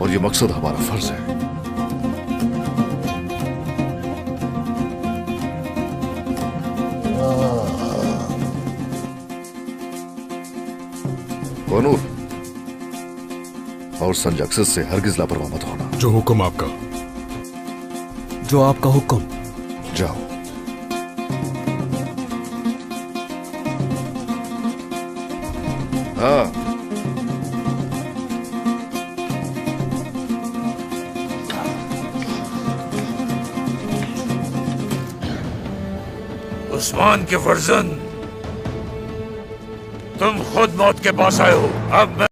اور یہ مقصد ہمارا فرض ہے. بانور اور سنج اکسس سے ہرگز لاپرواہ مت ہونا. جو حکم آپ کا. جو آپ کا حکم. جاؤ. ہاں عثمان کے فرزند، تم خود موت کے پاس آئے ہو. اب میں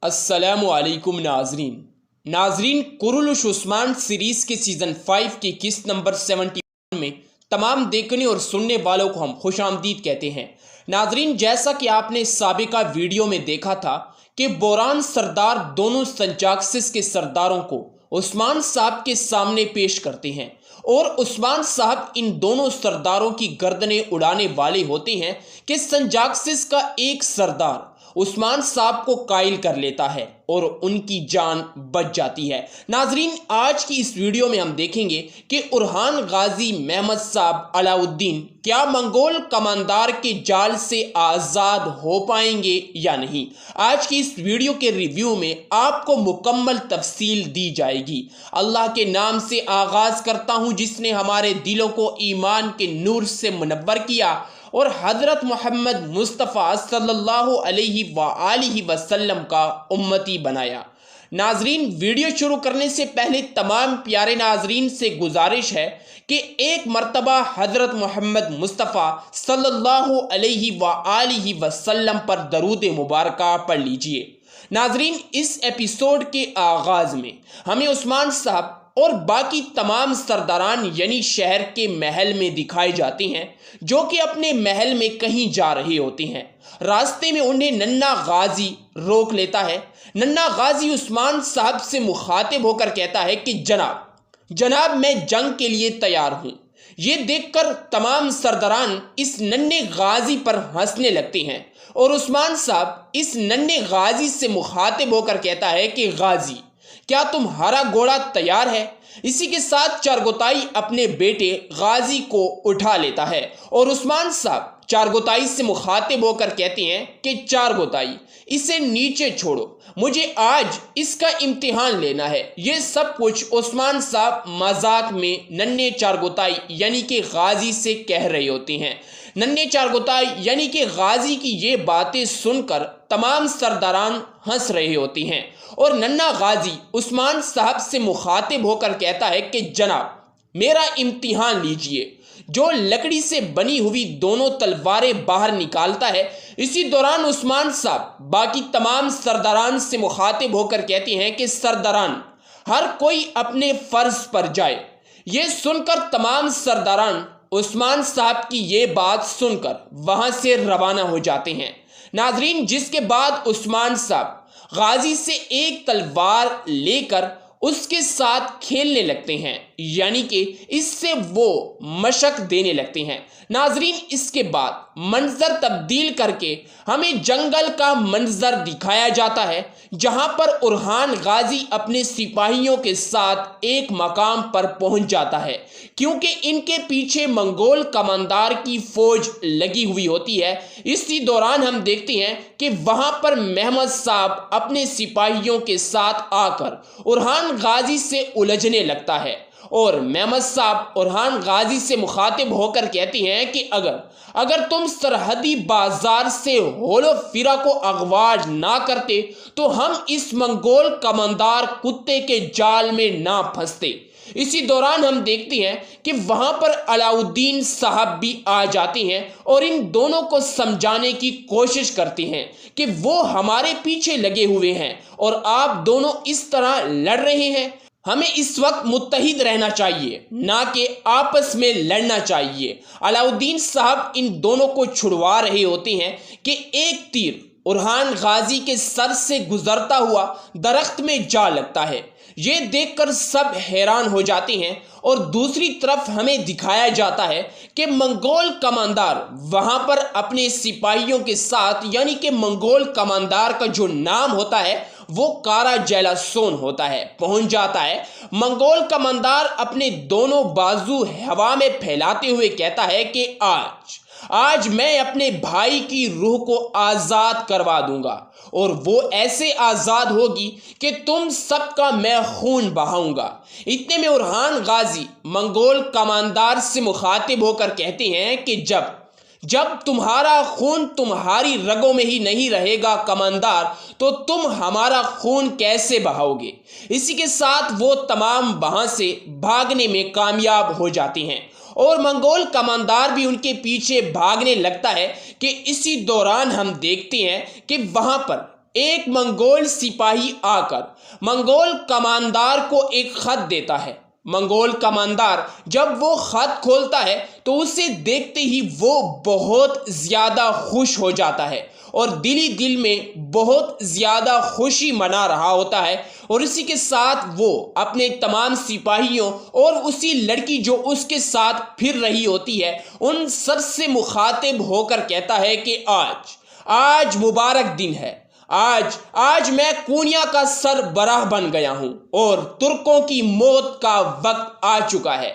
السلام علیکم ناظرین قرولش عثمان سیریز کے سیزن 5 کی قسط نمبر 71 میں تمام دیکھنے اور سننے والوں کو ہم خوش آمدید کہتے ہیں۔ ناظرین، جیسا کہ آپ نے سابقہ ویڈیو میں دیکھا تھا کہ بوران سردار دونوں سنچاکسس کے سرداروں کو عثمان صاحب کے سامنے پیش کرتے ہیں اور عثمان صاحب ان دونوں سرداروں کی گردنیں اڑانے والے ہوتے ہیں کہ سنجاکسس کا ایک سردار عثمان صاحب کو قائل کر لیتا ہے اور ان کی جان بچ جاتی ہے۔ ناظرین، آج کی اس ویڈیو میں ہم دیکھیں گے کہ ارحان غازی محمد صاحب علاء الدین کیا منگول کماندار کے جال سے آزاد ہو پائیں گے یا نہیں۔ آج کی اس ویڈیو کے ریویو میں آپ کو مکمل تفصیل دی جائے گی۔ اللہ کے نام سے آغاز کرتا ہوں جس نے ہمارے دلوں کو ایمان کے نور سے منور کیا اور حضرت محمد مصطفیٰ صلی اللہ علیہ وآلہ وسلم کا امتی بنایا۔ ناظرین، ویڈیو شروع کرنے سے پہلے تمام پیارے ناظرین سے گزارش ہے کہ ایک مرتبہ حضرت محمد مصطفیٰ صلی اللہ علیہ وآلہ وسلم پر درود مبارکہ پڑھ لیجئے۔ ناظرین، اس ایپیسوڈ کے آغاز میں ہمیں عثمان صاحب اور باقی تمام سرداران یعنی شہر کے محل میں دکھائے جاتے ہیں جو کہ اپنے محل میں کہیں جا رہے ہوتے ہیں۔ راستے میں انہیں ننھا غازی روک لیتا ہے۔ ننھا غازی عثمان صاحب سے مخاطب ہو کر کہتا ہے کہ جناب میں جنگ کے لیے تیار ہوں۔ یہ دیکھ کر تمام سرداران اس ننھے غازی پر ہنسنے لگتے ہیں اور عثمان صاحب اس ننھے غازی سے مخاطب ہو کر کہتا ہے کہ غازی، کیا تمہارا گھوڑا تیار ہے؟ اسی کے ساتھ چارگوتائی اپنے بیٹے غازی کو اٹھا لیتا ہے اور عثمان صاحب چارگوتائی سے مخاطب ہو کر کہتے ہیں کہ چارگوتائی، اسے نیچے چھوڑو، مجھے آج اس کا امتحان لینا ہے۔ یہ سب کچھ عثمان صاحب مذاق میں ننھے چارگوتائی یعنی کہ غازی سے کہہ رہے ہوتے ہیں۔ ننھے چارگوتائی یعنی کہ غازی کی یہ باتیں سن کر تمام سرداران ہنس رہے ہوتے ہیں اور ننھا غازی عثمان صاحب سے مخاطب ہو کر کہتا ہے کہ جناب میرا امتحان لیجئے۔ جو لکڑی سے بنی ہوئی دونوں تلواریں باہر نکالتا ہے۔ اسی دوران عثمان صاحب باقی تمام سرداران سے مخاطب ہو کر کہتے ہیں کہ سرداران، ہر کوئی اپنے فرض پر جائے۔ یہ سن کر تمام سرداران عثمان صاحب کی یہ بات سن کر وہاں سے روانہ ہو جاتے ہیں۔ ناظرین، جس کے بعد عثمان صاحب غازی سے ایک تلوار لے کر اس کے ساتھ کھیلنے لگتے ہیں، یعنی کہ اس سے وہ مشق دینے لگتے ہیں۔ ناظرین، اس کے بعد منظر تبدیل کر کے ہمیں جنگل کا منظر دکھایا جاتا ہے جہاں پر ارحان غازی اپنے سپاہیوں کے ساتھ ایک مقام پر پہنچ جاتا ہے کیونکہ ان کے پیچھے منگول کماندار کی فوج لگی ہوئی ہوتی ہے۔ اسی دوران ہم دیکھتے ہیں کہ وہاں پر محمد صاحب اپنے سپاہیوں کے ساتھ آ کر ارحان غازی سے الجھنے لگتا ہے اور محمد صاحب ارحان غازی سے مخاطب ہو کر کہتے ہیں کہ اگر تم سرحدی بازار سے ہول و فرا کو اغوا نہ کرتے تو ہم اس منگول کماندار کتے کے جال میں نہ پھنستے۔ اسی دوران ہم دیکھتے ہیں کہ وہاں پر علاء الدین صاحب بھی آ جاتے ہیں اور ان دونوں کو سمجھانے کی کوشش کرتے ہیں کہ وہ ہمارے پیچھے لگے ہوئے ہیں اور آپ دونوں اس طرح لڑ رہے ہیں، ہمیں اس وقت متحد رہنا چاہیے نہ کہ آپس میں لڑنا چاہیے۔ علاء الدین صاحب ان دونوں کو چھڑوا رہے ہوتے ہیں کہ ایک تیر ارحان غازی کے سر سے گزرتا ہوا درخت میں جا لگتا ہے۔ یہ دیکھ کر سب حیران ہو جاتے ہیں اور دوسری طرف ہمیں دکھایا جاتا ہے کہ منگول کماندار وہاں پر اپنے سپاہیوں کے ساتھ، یعنی کہ منگول کماندار کا جو نام ہوتا ہے وہ کارا جیلاسون ہوتا ہے، پہنچ جاتا ہے۔ منگول کماندار اپنے دونوں بازو ہوا میں پھیلاتے ہوئے کہتا ہے کہ آج میں اپنے بھائی کی روح کو آزاد کروا دوں گا اور وہ ایسے آزاد ہوگی کہ تم سب کا میں خون بہاؤں گا۔ اتنے میں ارحان غازی منگول کماندار سے مخاطب ہو کر کہتے ہیں کہ جب تمہارا خون تمہاری رگوں میں ہی نہیں رہے گا کماندار، تو تم ہمارا خون کیسے بہاؤ گے؟ اسی کے ساتھ وہ تمام وہاں سے بھاگنے میں کامیاب ہو جاتے ہیں اور منگول کماندار بھی ان کے پیچھے بھاگنے لگتا ہے کہ اسی دوران ہم دیکھتے ہیں کہ وہاں پر ایک منگول سپاہی آ کر منگول کماندار کو ایک خط دیتا ہے۔ منگول کماندار جب وہ خط کھولتا ہے تو اسے دیکھتے ہی وہ بہت زیادہ خوش ہو جاتا ہے اور دل میں بہت زیادہ خوشی منا رہا ہوتا ہے، اور اسی کے ساتھ وہ اپنے تمام سپاہیوں اور اسی لڑکی جو اس کے ساتھ پھر رہی ہوتی ہے ان سب سے مخاطب ہو کر کہتا ہے کہ آج مبارک دن ہے، آج میں کونیا کا سربراہ بن گیا ہوں اور ترکوں کی موت کا وقت آ چکا ہے،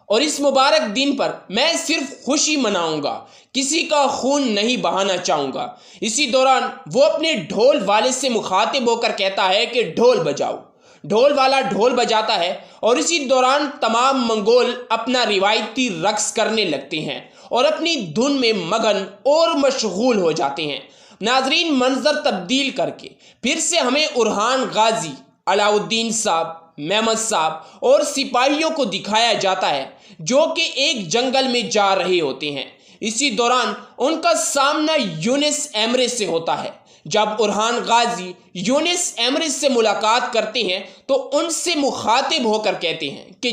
اور اس مبارک دن پر میں صرف خوشی مناؤں گا، کسی کا خون نہیں بہانا چاہوں گا۔ اسی دوران وہ اپنے ڈھول والے سے مخاطب ہو کر کہتا ہے کہ ڈھول بجاؤ۔ ڈھول والا ڈھول بجاتا ہے اور اسی دوران تمام منگول اپنا روایتی رقص کرنے لگتے ہیں اور اپنی دھن میں مگن اور مشغول ہو جاتے ہیں۔ ناظرین، منظر تبدیل کر کے پھر سے ہمیں اورحان غازی، علاء الدین صاحب، محمد صاحب اور سپاہیوں کو دکھایا جاتا ہے جو کہ ایک جنگل میں جا رہے ہوتے ہیں۔ اسی دوران ان کا سامنا یونس ایمرے سے ہوتا ہے۔ جب اورحان غازی یونس ایمرے سے ملاقات کرتے ہیں تو ان سے مخاطب ہو کر کہتے ہیں کہ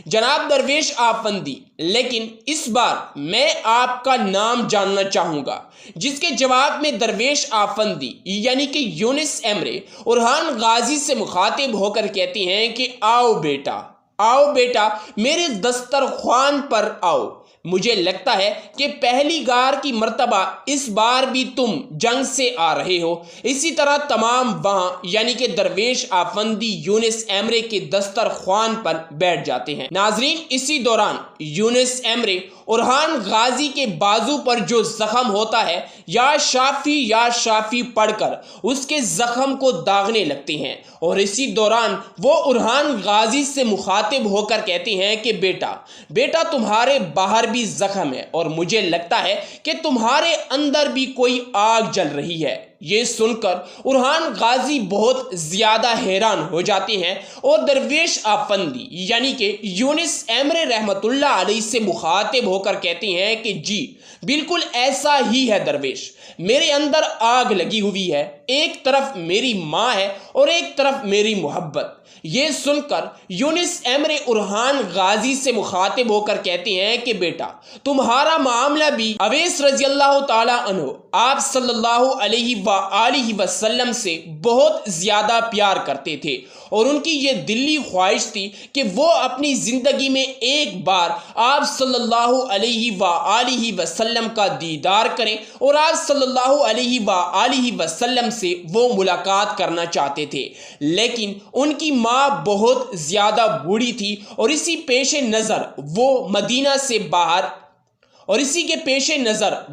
جناب درویش آفندی، لیکن اس بار میں آپ کا نام جاننا چاہوں گا، جس کے جواب میں درویش آفندی یعنی کہ یونس ایمرے اورحان غازی سے مخاطب ہو کر کہتے ہیں کہ آؤ بیٹا میرے دسترخوان پر آؤ۔ مجھے لگتا ہے کہ پہلی بار کی مرتبہ اس بار بھی تم جنگ سے آ رہے ہو۔ اسی طرح تمام وہاں یعنی کہ درویش آفندی یونس ایمرے کے دسترخوان پر بیٹھ جاتے ہیں۔ ناظرین، اسی دوران یونس ایمرے اورحان غازی کے بازو پر جو زخم ہوتا ہے یا شافی پڑھ کر اس کے زخم کو داغنے لگتے ہیں، اور اسی دوران وہ اورحان غازی سے مخاطب ہو کر کہتے ہیں کہ بیٹا تمہارے باہر بھی زخم ہے اور مجھے لگتا ہے کہ تمہارے اندر بھی کوئی آگ جل رہی ہے۔ یہ سن کر اورحان غازی بہت زیادہ حیران ہو جاتے ہیں اور درویش آفندی یعنی کہ یونس ایمرے رحمت اللہ علیہ سے مخاطب ہو کر کہتے ہیں کہ جی بالکل ایسا ہی ہے درویش، میرے اندر آگ لگی ہوئی ہے، ایک طرف میری ماں ہے اور ایک طرف میری محبت۔ یہ سن کر یونس ایمرے اورحان غازی سے مخاطب ہو کر کہتے ہیں کہ بیٹا تمہارا معاملہ بھی اویس رضی اللہ تعالی عنہ آپ صلی اللہ علیہ وآلہ وسلم سے بہت زیادہ پیار کرتے تھے، اور ان کی یہ دلی خواہش تھی کہ وہ اپنی زندگی میں ایک بار آپ صلی اللہ علیہ وآلہ وسلم کا دیدار کریں، اور آپ صلی اللہ علیہ وآلہ وسلم سے وہ ملاقات کرنا چاہتے تھے، لیکن ان کی ماں بہت زیادہ بوڑھی تھی اور اسی کے پیش نظر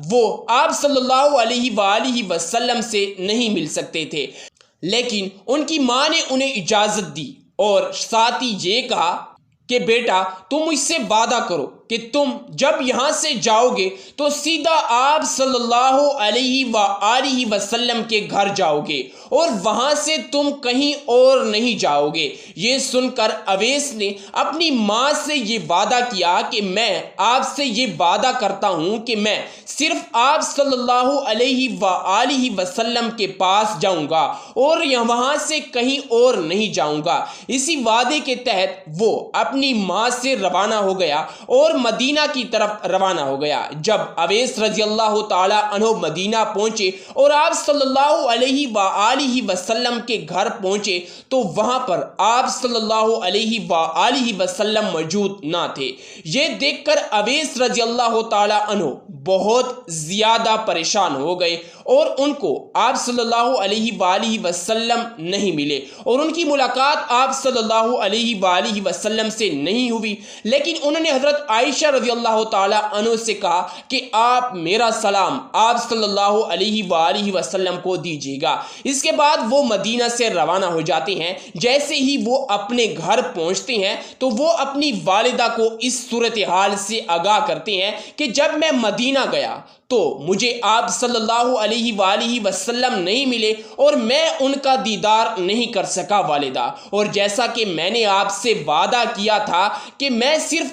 وہ آپ صلی اللہ علیہ وآلہ وسلم سے نہیں مل سکتے تھے، لیکن ان کی ماں نے انہیں اجازت دی اور ساتھ ہی یہ کہا کہ بیٹا تم مجھ سے وعدہ کرو کہ تم جب یہاں سے جاؤ گے تو سیدھا آپ صلی اللہ علیہ وآلہ وسلم کے گھر جاؤ گے اور وہاں سے تم کہیں اور نہیں جاؤ گے۔ یہ سن کر اویس نے اپنی ماں سے یہ وعدہ کیا کہ میں آپ سے یہ وعدہ کرتا ہوں کہ میں صرف آپ صلی اللہ علیہ وآلہ وسلم کے پاس جاؤں گا اور وہاں سے کہیں اور نہیں جاؤں گا۔ اسی وعدے کے تحت وہ اپنی ماں سے روانہ ہو گیا اور مدینہ کی طرف روانہ ہو گیا۔ جب اویس رضی اللہ تعالی عنہ مدینہ پہنچے اور آپ صلی اللہ علیہ وآلہ وسلم کے گھر پہنچے تو وہاں پر آپ صلی اللہ علیہ وآلہ وسلم موجود نہ تھے۔ یہ دیکھ کر اویس رضی اللہ تعالی عنہ بہت زیادہ پریشان ہو گئے اور ان کو آپ صلی اللہ علیہ وآلہ وسلم نہیں ملے اور ان کی ملاقات آپ صلی اللہ علیہ وآلہ وسلم سے نہیں ہوئی، لیکن انہوں نے حضرت عائشہ رضی اللہ تعالی عنہ سے کہا کہ آپ میرا سلام آپ صلی اللہ علیہ وآلہ وسلم کو دیجیے گا۔ اس کے بعد وہ مدینہ سے روانہ ہو جاتے ہیں۔ جیسے ہی وہ اپنے گھر پہنچتے ہیں تو وہ اپنی والدہ کو اس صورتحال سے آگاہ کرتے ہیں کہ جب میں مدینہ گیا تو مجھے آپ صلی اللہ علیہ وآلہ وسلم نہیں ملے اور میں ان کا دیدار نہیں کر سکا والدہ، اور جیسا کہ میں نے آپ سے وعدہ کیا تھا کہ میں صرف